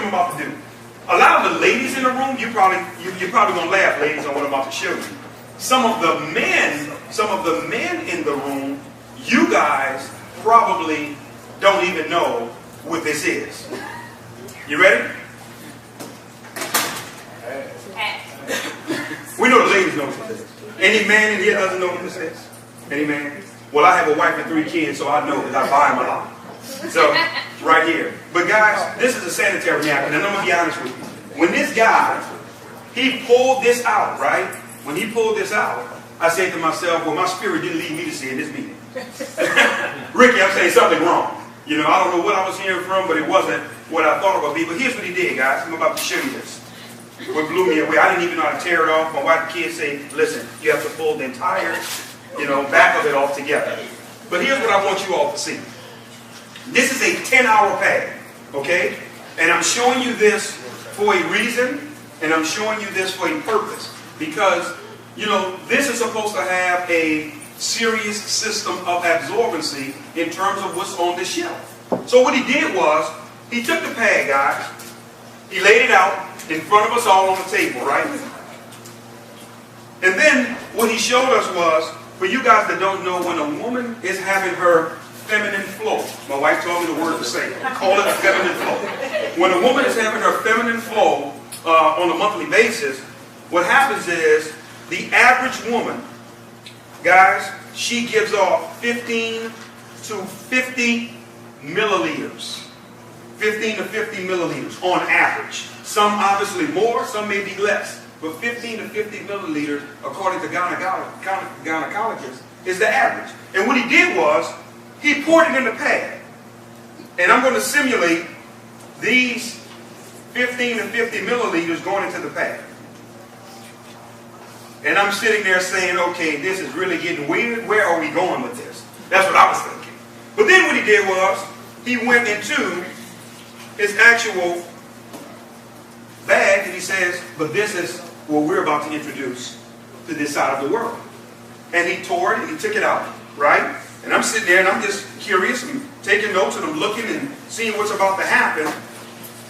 I'm about to do. A lot of the ladies in the room, you're probably gonna laugh, ladies, on what I'm about to show you. Some of the men in the room, you guys probably don't even know what this is. You ready? We know the ladies know what this is. Any man in here doesn't know what this is? Any man? Well, I have a wife and 3 kids, so I know because I buy them a lot. So, right here. But guys, this is a sanitary napkin, and I'm going to be honest with you. When this guy, he pulled this out, right? When he pulled this out, I said to myself, well, my spirit didn't lead me to see in this meeting. Ricky, I'm saying something wrong. You know, I don't know what I was hearing from, but it wasn't what I thought it would be. But here's what he did, guys. I'm about to show you this. What blew me away, I didn't even know how to tear it off. My wife and kids say, listen, you have to pull the entire, back of it off together. But here's what I want you all to see. This is a 10-hour pad, okay? And I'm showing you this for a reason, and I'm showing you this for a purpose. Because, this is supposed to have a serious system of absorbency in terms of what's on the shelf. So what he did was, he took the pad, guys, he laid it out in front of us all on the table, right? And then what he showed us was, for you guys that don't know, when a woman is having her feminine flow, my wife told me the word to say it, call it a feminine flow. When a woman is having her feminine flow on a monthly basis, what happens is the average woman, guys, she gives off 15 to 50 milliliters. 15 to 50 milliliters on average. Some obviously more, some may be less. But 15 to 50 milliliters, according to gynecologists, is the average. And what he did was, he poured it in the pad. And I'm going to simulate these 15 to 50 milliliters going into the pad. And I'm sitting there saying, okay, this is really getting weird. Where are we going with this? That's what I was thinking. But then what he did was, he went into his actual bag and he says, but this is what we're about to introduce to this side of the world. And he tore it and he took it out, right? And I'm sitting there and I'm just curious and taking notes and I'm looking and seeing what's about to happen.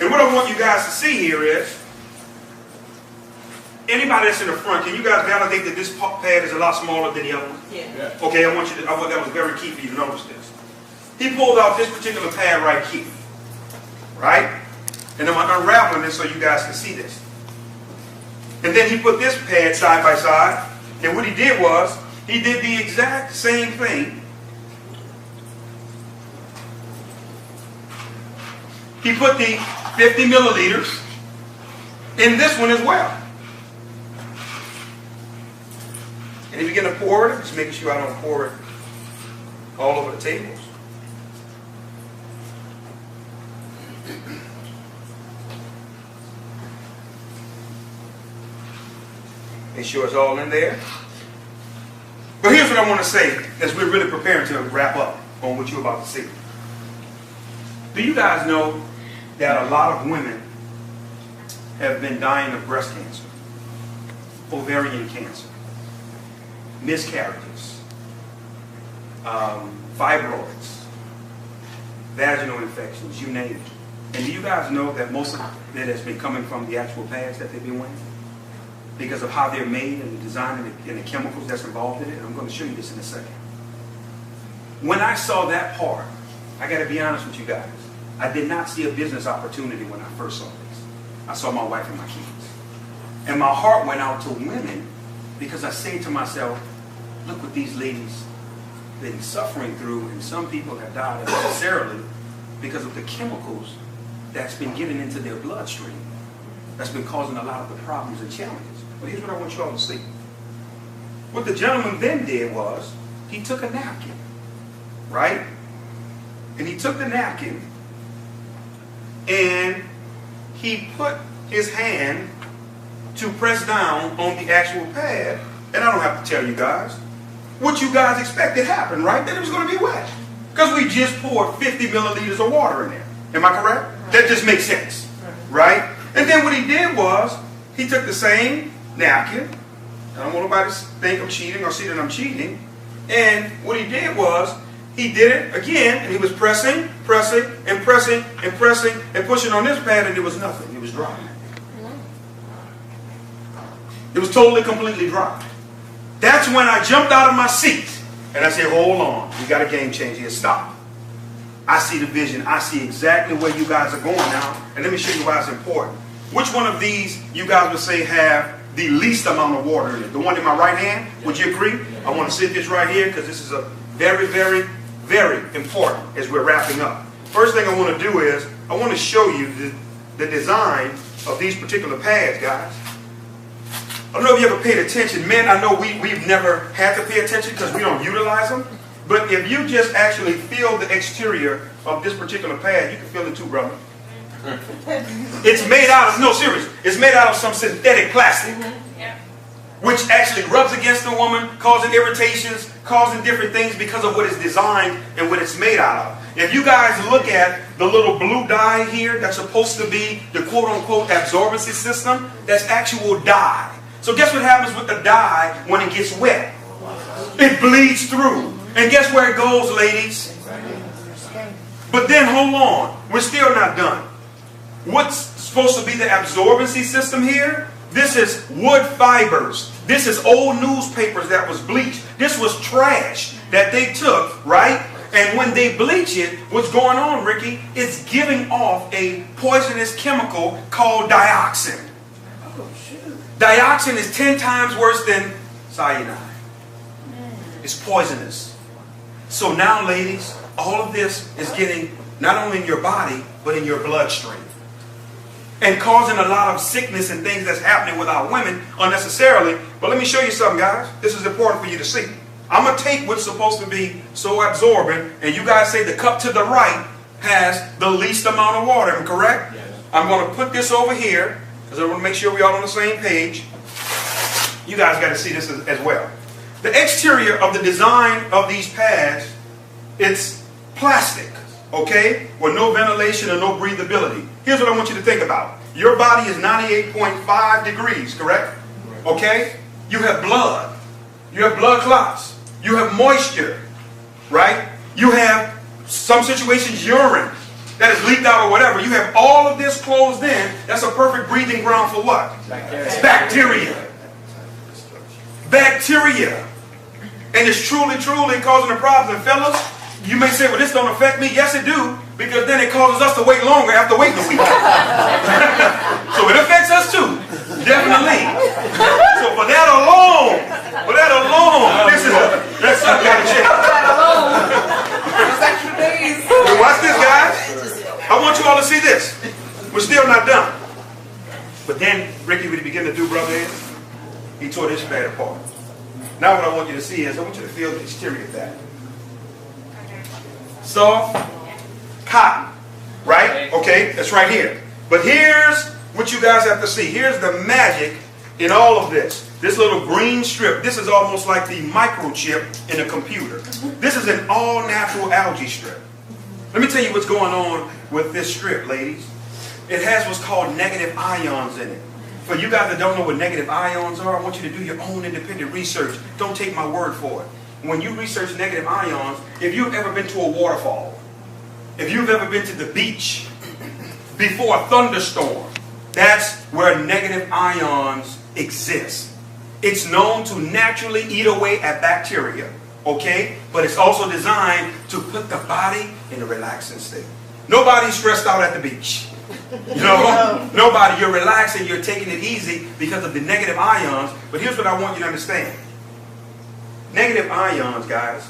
And what I want you guys to see here is, anybody that's in the front, can you guys validate that this pad is a lot smaller than the other one? Yeah. Okay, I want that was very key for you to notice this. He pulled out this particular pad right here. Right? And I'm unraveling this so you guys can see this. And then he put this pad side by side. And what he did was, he did the exact same thing. He put the 50 milliliters in this one as well. And he began to pour it, just making sure I don't pour it all over the tables. Make sure it's all in there. But here's what I want to say as we're really preparing to wrap up on what you're about to see. Do you guys know that a lot of women have been dying of breast cancer, ovarian cancer, miscarriages, fibroids, vaginal infections, you name it. And do you guys know that most of it has been coming from the actual pads that they've been wearing? Because of how they're made and the design and the chemicals that's involved in it. I'm going to show you this in a second. When I saw that part, I got to be honest with you guys, I did not see a business opportunity when I first saw this. I saw my wife and my kids. And my heart went out to women because I say to myself, look what these ladies have been suffering through, and some people have died unnecessarily because of the chemicals that's been getting into their bloodstream. That's been causing a lot of the problems and challenges. But here's what I want you all to see. What the gentleman then did was, he took a napkin, right? And he took the napkin and he put his hand to press down on the actual pad. And I don't have to tell you guys what you guys expected happened, right? That it was going to be wet. Because we just poured 50 milliliters of water in there. Am I correct? That just makes sense, right? And then what he did was, he took the same napkin. I don't want nobody to think I'm cheating or see that I'm cheating. And what he did was, he did it again, and he was pressing, pressing, and pressing, and pressing, and pushing on this pad, and there was nothing. It was dry. It was totally, completely dry. That's when I jumped out of my seat, and I said, hold on, we got a game changer here. Stop. I see the vision. I see exactly where you guys are going now, and let me show you why it's important. Which one of these you guys would say have the least amount of water in it? The one in my right hand? Would you agree? I want to sit this right here because this is a very, very, very important as we're wrapping up. First thing I want to do is I want to show you the design of these particular pads, guys. I don't know if you ever paid attention. Men, I know we've never had to pay attention because we don't utilize them. But if you just actually feel the exterior of this particular pad, you can feel it too, brother. It's made out of, no, serious. It's made out of some synthetic plastic, which actually rubs against the woman, causing irritations, causing different things because of what it's designed and what it's made out of. If you guys look at the little blue dye here, that's supposed to be the quote-unquote absorbency system, that's actual dye. So guess what happens with the dye when it gets wet? It bleeds through. And guess where it goes, ladies? But then hold on. We're still not done. What's supposed to be the absorbency system here? This is wood fibers. This is old newspapers that was bleached. This was trash that they took, right? And when they bleach it, what's going on, Ricky? It's giving off a poisonous chemical called dioxin. Dioxin is 10 times worse than cyanide. It's poisonous. So now, ladies, all of this is getting not only in your body, but in your bloodstream. And causing a lot of sickness and things that's happening with our women unnecessarily. But let me show you something, guys. This is important for you to see. I'm going to take what's supposed to be so absorbent, and you guys say the cup to the right has the least amount of water. Am I correct? Yes. I'm going to put this over here, because I want to make sure we're all on the same page. You guys got to see this as well. The exterior of the design of these pads, it's plastic, okay, with no ventilation and no breathability. Here's what I want you to think about. Your body is 98.5 degrees, correct? Okay? You have blood. You have blood clots. You have moisture, right? You have, some situations, urine that is leaked out or whatever. You have all of this closed in. That's a perfect breathing ground for what? Bacteria. Bacteria. And it's truly, truly causing a problem. And fellas, you may say, well, this don't affect me. Yes, it do. Because then it causes us to wait longer after waiting a week. So it affects us too. Definitely. So for that alone, this is that's something got to check. But watch this, guys. I want you all to see this. We're still not done. But then Ricky, what he began to do, brother, is he tore this pad apart. Now what I want you to see is I want you to feel the exterior of that. Soft cotton, right? Okay, that's right here. But here's what you guys have to see. Here's the magic in all of this. This little green strip, this is almost like the microchip in a computer. This is an all-natural algae strip. Let me tell you what's going on with this strip, ladies. It has what's called negative ions in it. For you guys that don't know what negative ions are, I want you to do your own independent research. Don't take my word for it. When you research negative ions, if you've ever been to a waterfall, if you've ever been to the beach before a thunderstorm, that's where negative ions exist. It's known to naturally eat away at bacteria, okay? But it's also designed to put the body in a relaxing state. Nobody's stressed out at the beach. You know, nobody, you're relaxing, you're taking it easy because of the negative ions. But here's what I want you to understand. Negative ions, guys,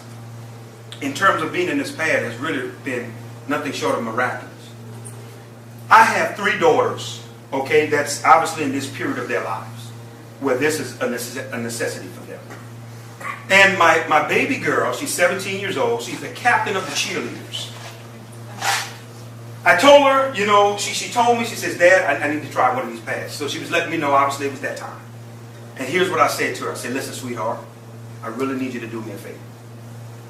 in terms of being in this pad, has really been nothing short of miraculous. I have 3 daughters, okay, that's obviously in this period of their lives, where this is a necessity for them. And my baby girl, she's 17 years old, she's the captain of the cheerleaders. I told her, you know, she told me, she says, Dad, I need to try one of these pads. So she was letting me know, obviously, it was that time. And here's what I said to her. I said, listen, sweetheart, I really need you to do me a favor.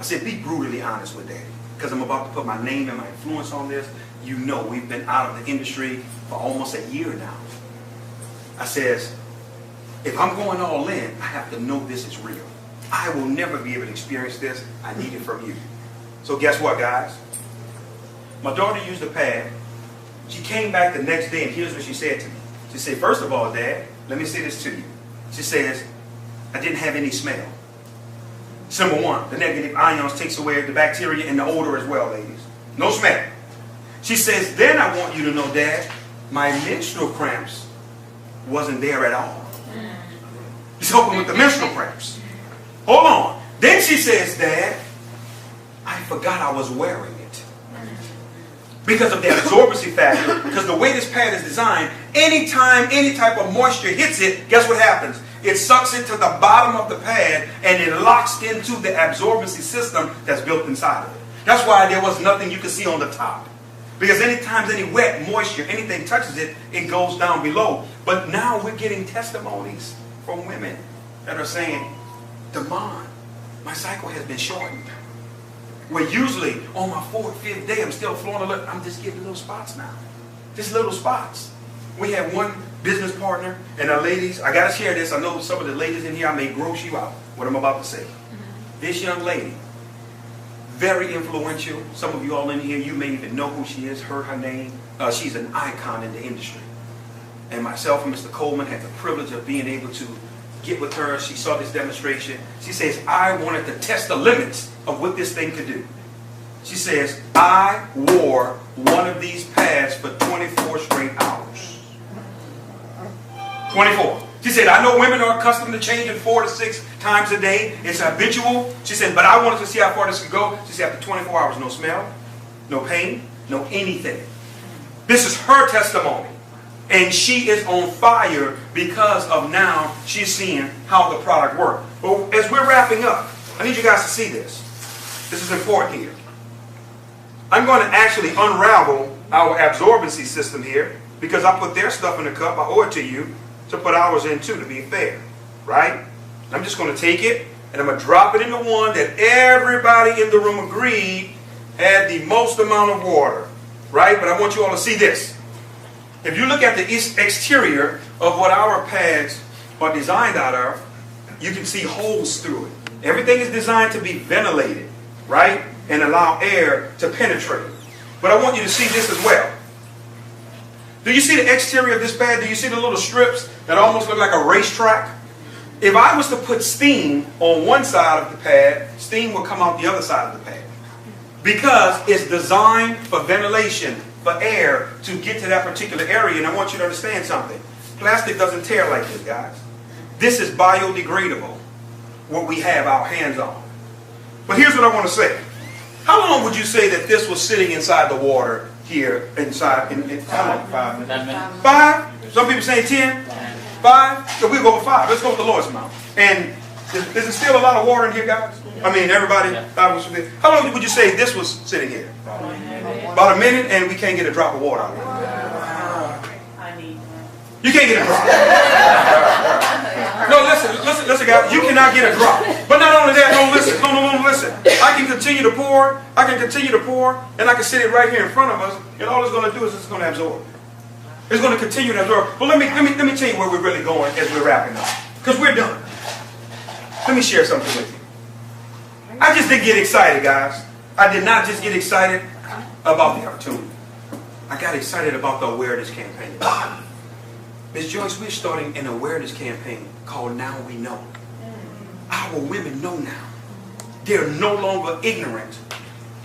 I said, be brutally honest with Daddy, because I'm about to put my name and my influence on this. You know, we've been out of the industry for almost a year now. I says, if I'm going all in, I have to know this is real. I will never be able to experience this. I need it from you. So guess what, guys? My daughter used the pad. She came back the next day, and here's what she said to me. She said, first of all, Dad, let me say this to you. She says, I didn't have any smell. Number one, the negative ions takes away the bacteria and the odor as well, ladies. No smell. She says, then I want you to know, Dad, my menstrual cramps wasn't there at all. He's helping with the menstrual cramps. Hold on. Then she says, Dad, I forgot I was wearing it. Because of the absorbency factor, because the way this pad is designed, anytime any type of moisture hits it, guess what happens? It sucks it to the bottom of the pad and it locks into the absorbency system that's built inside of it. That's why there was nothing you could see on the top. Because anytime any wet, moisture, anything touches it, it goes down below. But now we're getting testimonies from women that are saying, Damon, my cycle has been shortened. Where usually on my 4th, 5th day, I'm still flowing a little, I'm just getting little spots now. Just little spots. We have one business partner, and the ladies, I got to share this. I know some of the ladies in here, I may gross you out, what I'm about to say. This young lady, very influential. Some of you all in here, you may even know who she is, heard her name. She's an icon in the industry. And myself and Mr. Coleman had the privilege of being able to get with her. She saw this demonstration. She says, I wanted to test the limits of what this thing could do. She says, I wore one of these pads for 24 straight hours. 24. She said, I know women are accustomed to changing 4 to 6 times a day. It's habitual. She said, but I wanted to see how far this could go. She said, after 24 hours, no smell, no pain, no anything. This is her testimony. And she is on fire because of now she's seeing how the product works. But as we're wrapping up, I need you guys to see this. This is important here. I'm going to actually unravel our absorbency system here because I put their stuff in the cup. I owe it to you to put ours in too, to be fair. Right? I'm just going to take it and I'm going to drop it in the one that everybody in the room agreed had the most amount of water. Right? But I want you all to see this. If you look at the exterior of what our pads are designed out of, you can see holes through it. Everything is designed to be ventilated, right? And allow air to penetrate. But I want you to see this as well. Do you see the exterior of this pad? Do you see the little strips that almost look like a racetrack? If I was to put steam on one side of the pad, steam will come out the other side of the pad. Because it's designed for ventilation, for air to get to that particular area. And I want you to understand something. Plastic doesn't tear like this, guys. This is biodegradable, what we have our hands on. But here's what I want to say. How long would you say that this was sitting inside the water here, inside, how long? 5 minutes? 10 minutes. 5? Some people say 10? 5? So we'll go with 5. Let's go with the Lord's amount. And is there still a lot of water in here, guys? I mean, everybody? How long would you say this was sitting here? About a minute, and we can't get a drop of water out of it. You can't get a drop. No, listen, guys. You cannot get a drop. But not only that, no, listen. I can continue to pour. And I can sit it right here in front of us. And all it's going to do is it's going to absorb. It's going to continue to absorb. But let me tell you where we're really going as we're wrapping up. Because we're done. Let me share something with you. I just didn't get excited, guys. I did not just get excited about the opportunity. I got excited about the awareness campaign. Ms. Joyce, we're starting an awareness campaign called Now We Know. Our women know now. They're no longer ignorant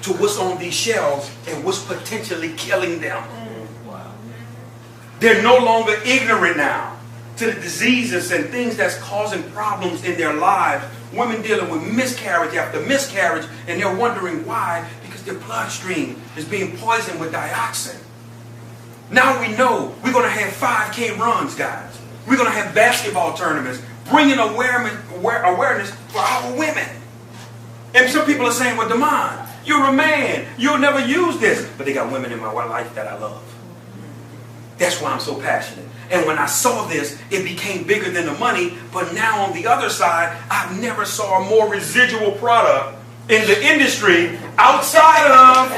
to what's on these shelves and what's potentially killing them. They're no longer ignorant now to the diseases and things that's causing problems in their lives. Women dealing with miscarriage after miscarriage, and they're wondering why, because their bloodstream is being poisoned with dioxin. Now we know we're going to have 5K runs, guys. We're going to have basketball tournaments, bringing awareness for our women. And some people are saying, well, Damon, you're a man. You'll never use this. But they got women in my life that I love. That's why I'm so passionate. And when I saw this, it became bigger than the money. But now on the other side, I've never saw a more residual product in the industry outside of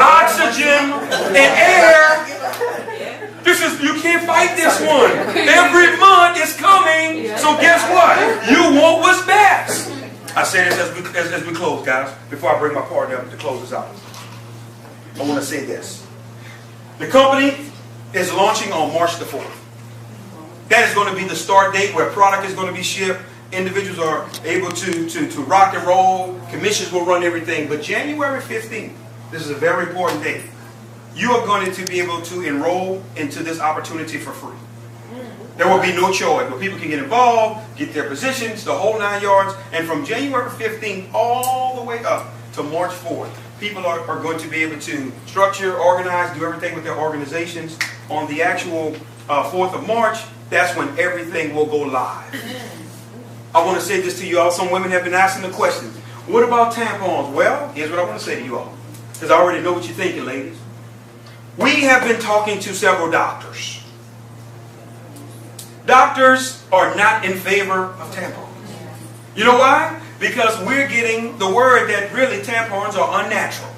oxygen and air. You can't fight this one. Every month it's coming. So guess what? You want what's best. I say this as we close, guys, before I bring my partner up to close us out. I want to say this. The company is launching on March the 4th. That is going to be the start date where product is going to be shipped. Individuals are able to rock and roll. Commissions will run everything. But January 15th, this is a very important date. You are going to be able to enroll into this opportunity for free. There will be no choice, but people can get involved, get their positions, the whole 9 yards. And from January 15th all the way up to March 4th, people are going to be able to structure, organize, do everything with their organizations. On the actual 4th of March, that's when everything will go live. I want to say this to you all. Some women have been asking the question, what about tampons? Well, here's what I want to say to you all, because I already know what you're thinking, ladies. We have been talking to several doctors. Doctors are not in favor of tampons. You know why? Because we're getting the word that really tampons are unnatural.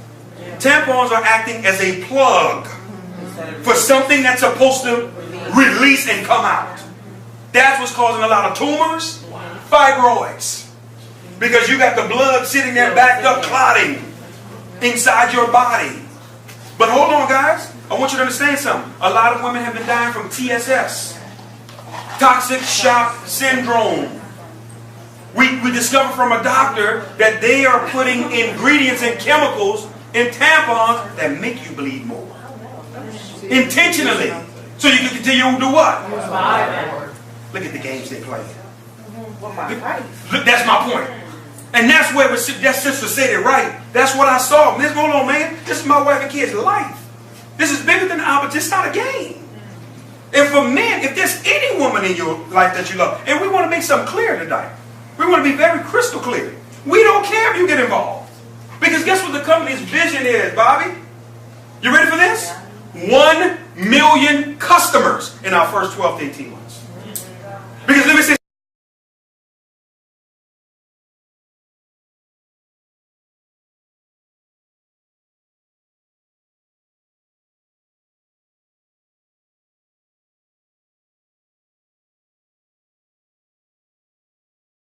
Tampons are acting as a plug for something that's supposed to release and come out. That's what's causing a lot of tumors, fibroids. Because you got the blood sitting there backed up, clotting inside your body. But hold on, guys. I want you to understand something. A lot of women have been dying from TSS. Toxic shock syndrome. We discovered from a doctor that they are putting ingredients and chemicals in tampons that make you bleed more. Intentionally. So you can continue to do what? Look at the games they play. Look, that's my point. And that's where that sister said it right. That's what I saw. Hold on, man. This is my wife and kids' life. This is bigger than the opposite. It's not a game. And for men, if there's any woman in your life that you love, and we want to make something clear tonight. We want to be very crystal clear. We don't care if you get involved. Because guess what the company's vision is, Bobby? You ready for this? 1 million customers in our first 12 to 18 months. Because let me say